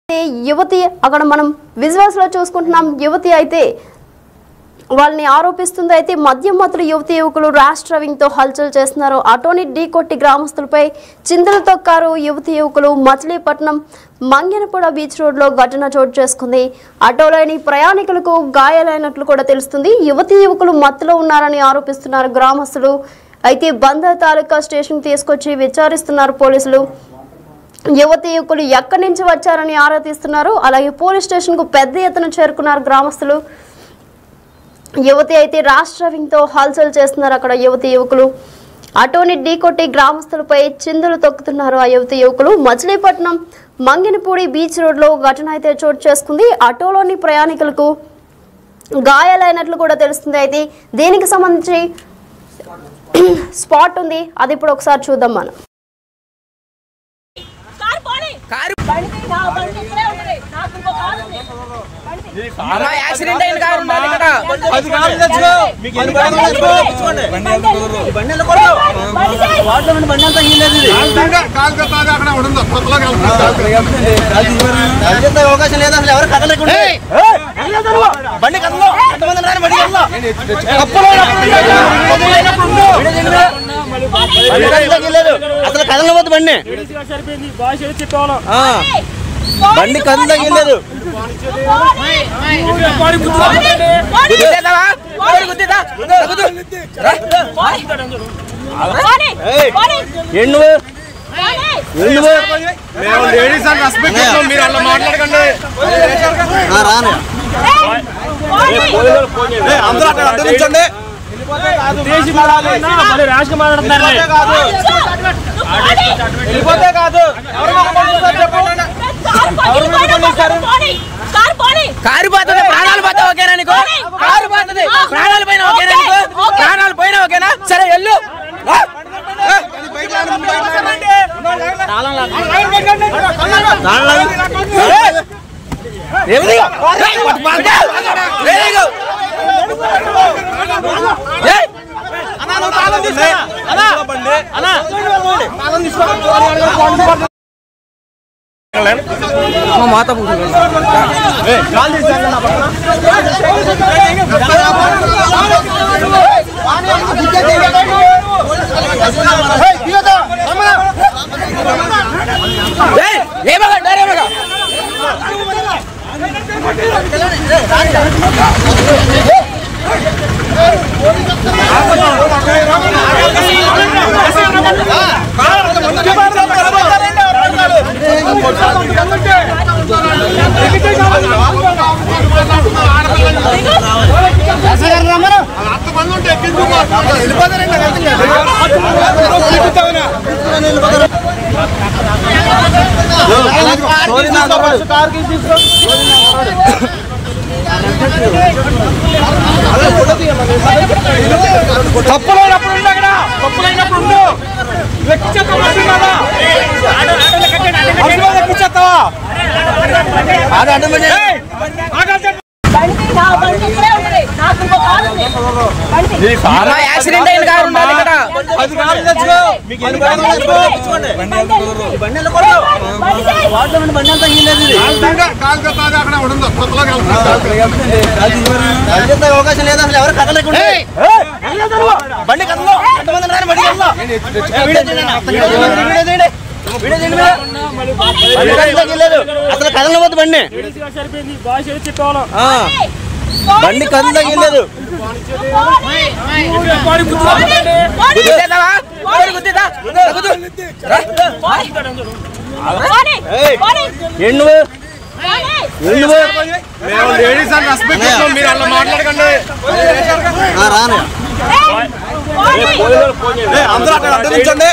యువతి అక్కడ మనం విజువల్స్ లో చూసుకుంటున్నాం. యువతి అయితే వాళ్ళని ఆరోపిస్తుంది. అయితే మద్యం మత్తులు యువతి యువకులు ర్యాష్ డ్రైవింగ్ తో హల్చల్ చేస్తున్నారు. ఆటోని ఢీకొట్టి గ్రామస్తులపై చింతలు తొక్కారు యువతి యువకులు. మచిలీపట్నం మంగెనపూడ బీచ్ రోడ్ లో ఘటన చోటు చేసుకుంది. ఆటోలోని ప్రయాణికులకు గాయాలైనట్లు కూడా తెలుస్తుంది. యువతి యువకులు మత్తులో ఉన్నారని ఆరోపిస్తున్నారు గ్రామస్తులు. అయితే బందర్ తాలూకా స్టేషన్ తీసుకొచ్చి విచారిస్తున్నారు పోలీసులు. యువతి యువకులు ఎక్కడి నుంచి వచ్చారని ఆరా తీస్తున్నారు. అలాగే పోలీస్ స్టేషన్ కు పెద్ద ఎత్తున చేరుకున్నారు గ్రామస్తులు. యువతి అయితే ర్యాష్ డ్రైవింగ్ తో హల్చల్ చేస్తున్నారు. అక్కడ యువతి యువకులు ఆటోని ఢీకొట్టి గ్రామస్తులపై చిందులు తొక్కుతున్నారు. ఆ యువతి యువకులు మచిలీపట్నం మంగినపూడి బీచ్ రోడ్ లో ఘటన అయితే చోటు చేసుకుంది. ఆటోలోని ప్రయాణికులకు గాయాలైనట్లు కూడా తెలుస్తుంది. అయితే దీనికి సంబంధించి స్పాట్ ఉంది, అది ఇప్పుడు ఒకసారి చూద్దాం మనం. అవకాశం లేదా అసలు ఎవరు కదలకుండా బండి కదలో అసలు కదలవద్దు బండి బండి కదలు తగిలేదు. అందరూ అక్కడ అడ్డరించండి. వెళ్ళిపోతే కాదు కారు పోతుంది, ప్రాణాలు పోతే ఓకేనా నీకు? కారు పోతుంది, ప్రాణాలు పైన ఓకేనా నీకు? ప్రాణాలు పోయినా ఓకేనా? సరే వెళ్ళు. మాతా తప్పులైనప్పుడు ఉండు, అక్కడ తప్పులైనప్పుడు ఉండు. లెక్కిచ్చేస్తావా? అది అడ్డమని యాక్సిడెంట్ అయిన కారు ఉండాలి ఇక్కడ. బండి అంతా అవకాశం లేదా అసలు ఎవరు కదలకుండా బండి కదలో అసలు కదలవద్దు బండి బండి కదలు తగిలేదు. అందరూ అక్కడ అడ్డరించండి.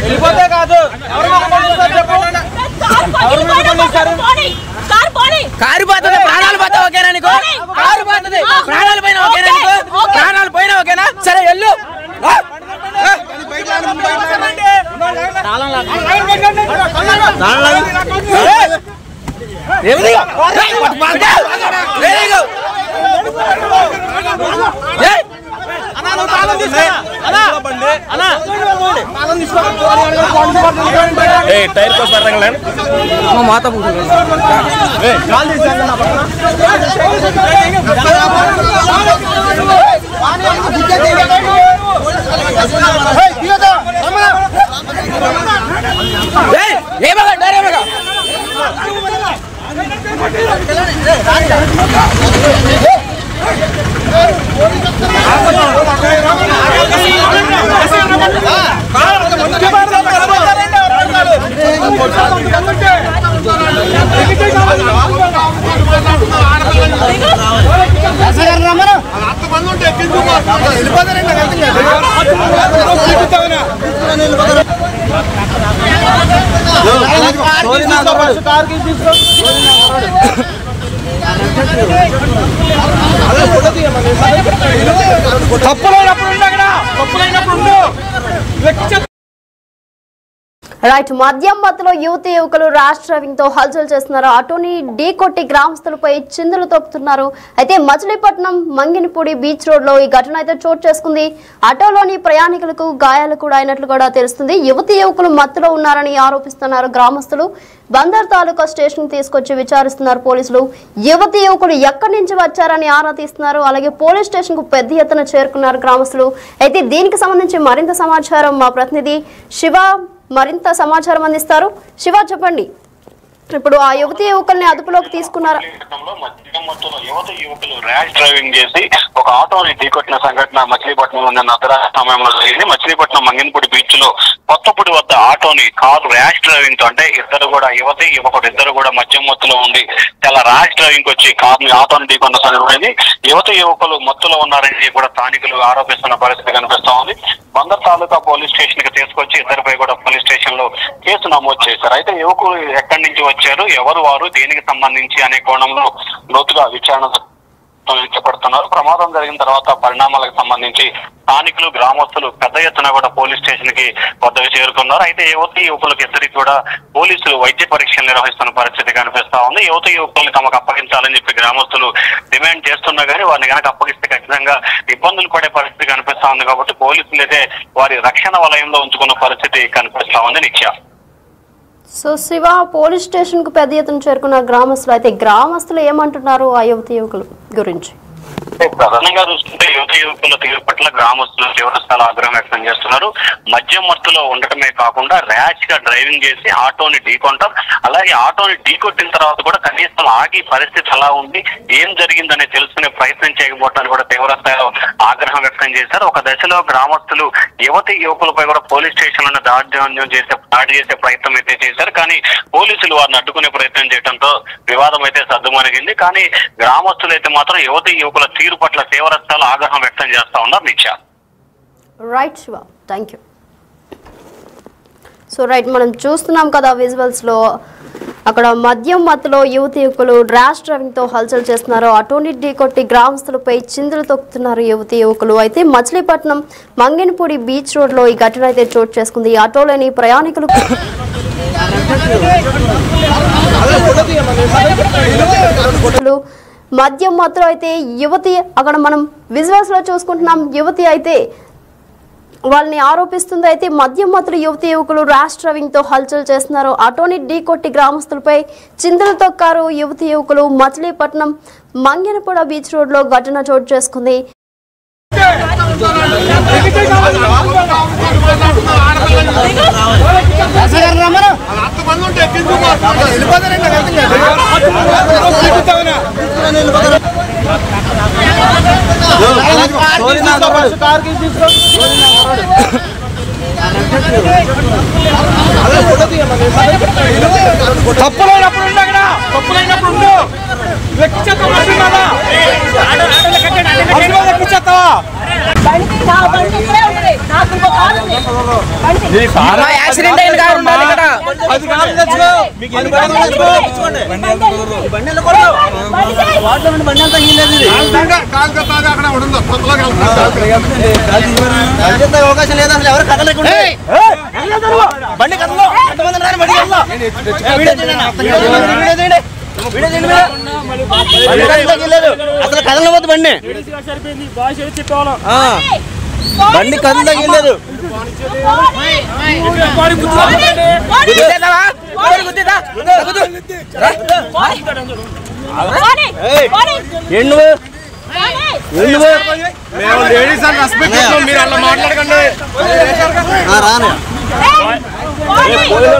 వెళ్ళిపోతే కాదు కారు పోతుంది, ప్రాణాలు పోతే ఓకేనా నీకు? కారు పోతుంది, ప్రాణాలు పైన ఓకేనా నీకు? ప్రాణాలు పోయినా ఓకేనా? సరే వెళ్ళు. టైర్ కోసం మాత రైట్ మద్యం మత్తులో యువతి యువకులు రాష్ట్ర వింగ్తో హల్చల్ చేస్తున్నారు. ఆటోని ఢీకొట్టి గ్రామస్తులపై చిందులు తొక్కుతున్నారు. అయితే మచిలీపట్నం మంగినపూడి బీచ్ రోడ్ లో ఈ ఘటన అయితే చోటు చేసుకుంది. ఆటోలోని ప్రయాణికులకు గాయాలు కూడా అయినట్లు కూడా తెలుస్తుంది. యువతి యువకులు మత్తులో ఉన్నారని ఆరోపిస్తున్నారు గ్రామస్తులు. బందర్ తాలూకా స్టేషన్ తీసుకొచ్చి విచారిస్తున్నారు పోలీసులు. యువతి యువకులు ఎక్కడి నుంచి వచ్చారని ఆరా తీస్తున్నారు. అలాగే పోలీస్ స్టేషన్ కు పెద్ద ఎత్తున చేరుకున్నారు గ్రామస్తులు. అయితే దీనికి సంబంధించి మరింత సమాచారం మా ప్రతినిధి శివ మరింత సమాచారం అందిస్తారు. శివ చెప్పండి, ఇప్పుడు ఆ యువతి యువకుల్ని అదుపులోకి తీసుకున్నారు. యువత యువకులు ర్యాష్ డ్రైవింగ్ చేసి ఒక ఆటోని ఢీకొట్టిన సంఘటన మచిలీపట్నంలో నిన్న అర్ధరాత్రి సమయంలో జరిగింది. మచిలీపట్నం మంగినపూడి బీచ్ లో కొత్తపూడి వద్ద ఆటోని కారు ర్యాష్ డ్రైవింగ్ తో, అంటే ఇద్దరు కూడా యువతి యువకుడు ఇద్దరు కూడా మద్యం మత్తులో ఉండి చాలా ర్యాష్ డ్రైవింగ్ వచ్చి కారుని ఆటోని ఢీకొన్న సంఘటన. యువత యువకులు మత్తులో ఉన్నారని కూడా స్థానికులు ఆరోపిస్తున్న పరిస్థితి కనిపిస్తా ఉంది. బందర్ తాలూకా పోలీస్ స్టేషన్ కి తీసుకొచ్చి ఇద్దరిపై కూడా పోలీస్ స్టేషన్ లో కేసు నమోదు చేశారు. అయితే యువకులు ఎక్కడి నుంచి వచ్చారు, ఎవరు వారు, దేనికి సంబంధించి అనే కోణంలో లోతుగా విచారణ చేపడుతున్నారు. ప్రమాదం జరిగిన తర్వాత పరిణామాలకు సంబంధించి స్థానికులు గ్రామస్తులు పెద్ద ఎత్తున కూడా పోలీస్ స్టేషన్ కి వద్దకు చేరుకున్నారు. అయితే యువతి యువకులకు ఇద్దరికి కూడా పోలీసులు వైద్య పరీక్షలు నిర్వహిస్తున్న పరిస్థితి కనిపిస్తా ఉంది. యువతి యువకుల్ని తమకు అప్పగించాలని చెప్పి గ్రామస్తులు డిమాండ్ చేస్తున్నా కానీ వారిని కనుక అప్పగిస్తే ఖచ్చితంగా ఇబ్బందులు పడే పరిస్థితి కనిపిస్తా ఉంది. కాబట్టి పోలీసులు అయితే వారి రక్షణ వలయంలో ఉంచుకున్న పరిస్థితి కనిపిస్తా ఉంది. నిత్య సో శివ, పోలీస్ స్టేషన్ కు పెద్ద ఎత్తున చేరుకున్న గ్రామస్తులు, అయితే గ్రామస్తులు ఏమంటున్నారు ఆ యువతి యువకుల గురించి? ప్రధానంగా చూసుకుంటే యువత యువకుల తీరు పట్ల గ్రామస్తులు తీవ్రస్థాయిలో ఆగ్రహం వ్యక్తం చేస్తున్నారు. మద్యం మత్తులో ఉండటమే కాకుండా ర్యాష్ గా డ్రైవింగ్ చేసి ఆటోని ఢీకొంటాం, అలాగే ఆటోని ఢీకొట్టిన తర్వాత కూడా కనీసం ఆగి పరిస్థితి ఎలా ఉంది, ఏం జరిగిందని తెలుసుకునే ప్రయత్నం చేయకపోవడానికి కూడా తీవ్రస్థాయిలో ఆగ్రహం వ్యక్తం చేశారు. ఒక దశలో గ్రామస్తులు యువతి యువకులపై కూడా పోలీస్ స్టేషన్ లో దాడి చేసే ప్రయత్నం అయితే చేశారు. కానీ పోలీసులు వారిని అడ్డుకునే ప్రయత్నం చేయడంతో వివాదం అయితే సద్దుమణిగింది. కానీ గ్రామస్తులు అయితే మాత్రం యువతి యువకుల తీరు పట్ల తీవ్రస్థాయిలో ఆగ్రహం వ్యక్తం చేస్తా ఉన్నారు. నిత్య right Shiva, thank you. So right, మనం చూస్తున్నాం కదా విజువల్స్ లో అక్కడ మద్యం మత్తులో యువతి యువకులు ర్యాష్ డ్రైవింగ్ తో హల్చల్ చేస్తున్నారు. ఆటోని ఢీకొట్టి గ్రామస్తులపై చిందులు తొక్కుతున్నారు యువతి యువకులు. అయితే మచిలీపట్నం మంగినపూడి బీచ్ రోడ్ లో ఈ ఘటన అయితే చోటు చేసుకుంది. ఆటోలోని ప్రయాణికులు మద్యం మత్తులో అయితే యువతి, అక్కడ మనం విజువల్స్ లో చూసుకుంటున్నాం, యువతి అయితే వాళ్ళని ఆరోపిస్తుంది. అయితే మద్యం మత్తులు యువతి యువకులు ర్యాష్ డ్రైవింగ్ తో హల్చల్ చేస్తున్నారు. ఆటోని ఢీకొట్టి గ్రామస్తులపై చిందులు తొక్కారు యువతి యువకులు. మచిలీపట్నం మంగినపూడ బీచ్ రోడ్ లో ఘటన చోటు చేసుకుంది. యాక్సిడెంట్ అయిన కారు ఉండాలి ఇక్కడ. అవకాశం లేదు అసలు, ఎవరు కదలకుండా బండి కదలో అసలు కదలవద్దు బండి. బండి కళ్ళు తగిలేదు మేము లేడీస్ అని రెస్పెక్ట్ మీరు అలా మాట్లాడకండి. రాను